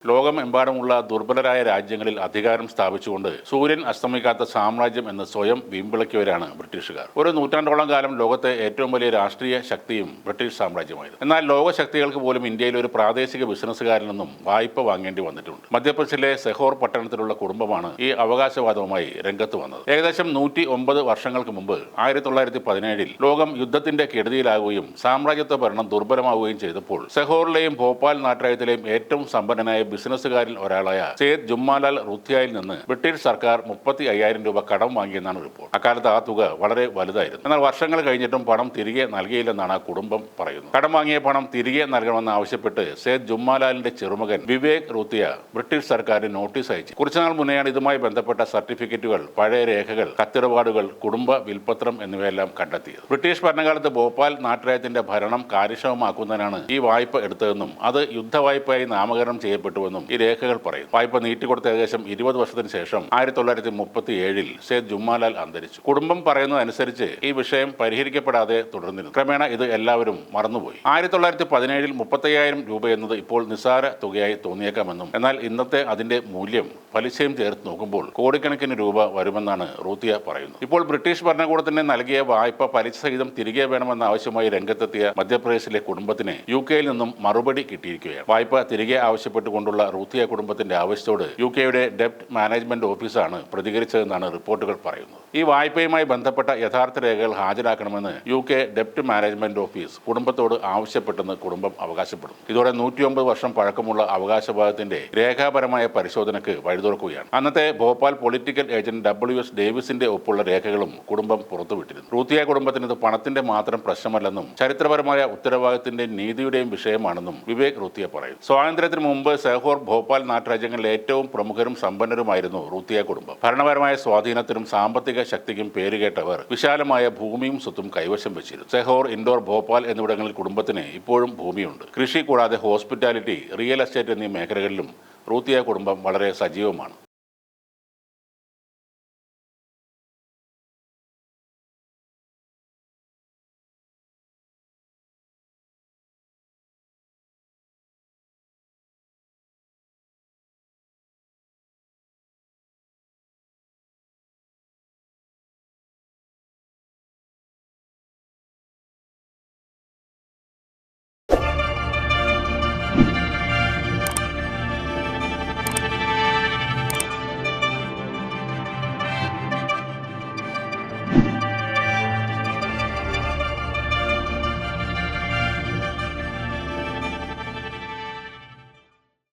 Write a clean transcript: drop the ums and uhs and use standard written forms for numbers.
ലോകമെമ്പാടുമുള്ള ദുർബലരായ രാജ്യങ്ങളിൽ അധികാരം സ്ഥാപിച്ചുകൊണ്ട് സൂര്യൻ അസ്തമിക്കാത്ത സാമ്രാജ്യം എന്ന് സ്വയം വീമ്പിളക്കിയവരാണ് ബ്രിട്ടീഷുകാർ. ഒരു നൂറ്റാണ്ടോളം കാലം ലോകത്തെ ഏറ്റവും വലിയ രാഷ്ട്രീയ ശക്തിയും ബ്രിട്ടീഷ് സാമ്രാജ്യമായിരുന്നു. എന്നാൽ ലോകശക്തികൾക്ക് പോലും ഇന്ത്യയിൽ ഒരു പ്രാദേശിക ബിസിനസ്സുകാരിൽ നിന്നും വായ്പ വാങ്ങേണ്ടി വന്നിട്ടുണ്ട്. മധ്യപ്രദേശിലെ സെഹോർ പട്ടണത്തിലുള്ള കുടുംബമാണ് ഈ അവകാശവാദവുമായി രംഗത്ത് വന്നത്. ഏകദേശം 109 വർഷങ്ങൾക്ക് മുമ്പ് 1917 ലോകം യുദ്ധത്തിന്റെ കെടുതിയിലാകുകയും സാമ്രാജ്യത്വ ഭരണം ദുർബലമാവുകയും ചെയ്തപ്പോൾ സെഹോറിലെയും ഭോപ്പാൽ നാട്ടുരാജ്യത്തിലെയും ഏറ്റവും സമ്പന്നനായ ബിസിനസ്സുകാരിൽ ഒരാളായ സെയ്ദ് ജുമ്മാലാൽ റുത്യായിൽ നിന്ന് ബ്രിട്ടീഷ് സർക്കാർ 35,000 രൂപ കടം വാങ്ങിയെന്നാണ് റിപ്പോർട്ട്. അക്കാലത്ത് ആ തുക വളരെ വലുതായിരുന്നു. എന്നാൽ വർഷങ്ങൾ കഴിഞ്ഞിട്ടും പണം തിരികെ നൽകിയില്ലെന്നാണ് ആ കുടുംബം പറയുന്നത്. കടം വാങ്ങിയ പണം തിരികെ നൽകണമെന്ന് ആവശ്യപ്പെട്ട് സെയ്ദ് ജുമ്മാലാലിന്റെ ചെറുമകൻ വിവേക് റുത്യ ബ്രിട്ടീഷ് സർക്കാരിന് നോട്ടീസ് അയച്ചു. കുറച്ചുനാൾ മുന്നെയാണ് ഇതുമായി ബന്ധപ്പെട്ട സർട്ടിഫിക്കറ്റുകൾ, പഴയ രേഖകൾ, കത്തിടപാടുകൾ, കുടുംബ വിൽപത്രം എന്നിവയെല്ലാം കണ്ടെത്തിയത്. ബ്രിട്ടീഷ് ഭരണകാലത്ത് ഭോപ്പാൽ നാട്ടുരാജ്യത്തിന്റെ ഭരണം കാര്യക്ഷമമാക്കുന്നതിനാണ് ഈ വായ്പ എടുത്തതെന്നും അത് യുദ്ധവായ്പയായി നാമകരണം ചെയ്യപ്പെട്ടുവെന്നും ഈ രേഖകൾ പറയുന്നു. വായ്പ നീട്ടിക്കൊടുത്ത ഏകദേശം 20 വർഷത്തിന് ശേഷം 1937 സെയ്ദ് ജുമ്മാലാൽ അന്തരിച്ചു. കുടുംബം പറയുന്നതനുസരിച്ച് ഈ വിഷയം പരിഹരിക്കപ്പെടാതെ തുടർന്നിരുന്നു. ക്രമേണ ഇത് എല്ലാവരും മറന്നുപോയി. 1917 35,000 രൂപ എന്നത് ഇപ്പോൾ നിസ്സാര തുകയായി തോന്നിയേക്കാമെന്നും എന്നാൽ ഇന്നത്തെ അതിന്റെ മൂല്യം പലിശയും ചേർത്ത് നോക്കുമ്പോൾ കോടിക്കണക്കിന് രൂപ വരുമെന്നാണ് റൂത്തിയ പറയുന്നത്. ഇപ്പോൾ ബ്രിട്ടീഷ് ഭരണകൂടത്തിന് നൽകിയ വായ്പ പലിശ സഹിതം തിരികെ വേണമെന്ന ആവശ്യമായി രംഗത്തെത്തിയ മധ്യപ്രദേശിലെ കുടുംബത്തിന് UK നിന്നും മറുപടി കിട്ടിയിരിക്കുകയാണ്. വായ്പ തിരികെ ആവശ്യപ്പെട്ടുകൊണ്ടുള്ള റൂത്തിയ കുടുംബത്തിന്റെ ആവശ്യത്തോട് UKയുടെ ഡെപ്റ്റ് മാനേജ്മെന്റ് ഓഫീസാണ് പ്രതികരിച്ചതെന്നാണ് റിപ്പോർട്ടുകൾ പറയുന്നത്. ഈ വായ്പയുമായി ബന്ധപ്പെട്ട യഥാർത്ഥ രേഖകൾ ഹാജരാക്കണമെന്ന് UK ഡെപ്റ്റ് മാനേജ്മെന്റ് ഓഫീസ് കുടുംബത്തോട് ആവശ്യപ്പെട്ടെന്ന് കുടുംബം അവകാശപ്പെടുന്നു. ഇതോടെ 109 വർഷം പഴക്കമുള്ള അവകാശവാദത്തിന്റെ രേഖാപരമായ പരിശോധനയ്ക്ക് വഴിതുറക്കുകയാണ്. അന്നത്തെ ഭോപ്പാൽ പൊളിറ്റിക്കൽ ഏജന്റ് WS ഡേവിസിന്റെ ഒപ്പുള്ള രേഖകളും കുടുംബം പുറത്തുവിട്ടിരുന്നു. റൂത്തിയ കുടുംബത്തിന് ഇത് പണത്തിന്റെ മാത്രം പ്രശ്നമല്ലെന്നും ചരിത്രപരമായ ഉത്തരവാദിത്തത്തിന്റെയും നീതിയുടെയും വിഷയമാണെന്നും വിവേക് റുത്തിയ പറയും. സ്വാതന്ത്ര്യത്തിന് മുമ്പ് സെഹോർ, ഭോപ്പാൽ നാട്ടുരാജ്യങ്ങളിലെ ഏറ്റവും പ്രമുഖരും സമ്പന്നരുമായിരുന്നു റൂത്തിയ കുടുംബം. ഭരണപരമായ സ്വാധീനത്തിനും സാമ്പത്തിക ശക്തിക്കും പേരുകേട്ടവർ വിശാലമായ ഭൂമിയും സ്വത്തും കൈവശം വെച്ചിരുന്നു. സെഹോർ, ഇൻഡോർ, ഭോപ്പാൽ എന്നിവിടങ്ങളിൽ കുടുംബത്തിന് ഇപ്പോഴും ഭൂമിയുണ്ട്. കൃഷി കൂടാതെ ഹോസ്പിറ്റാലിറ്റി, റിയൽ എസ്റ്റേറ്റ് എന്നീ മേഖലകളിലും റൂത്തിയ കുടുംബം വളരെ സജീവമാണ്.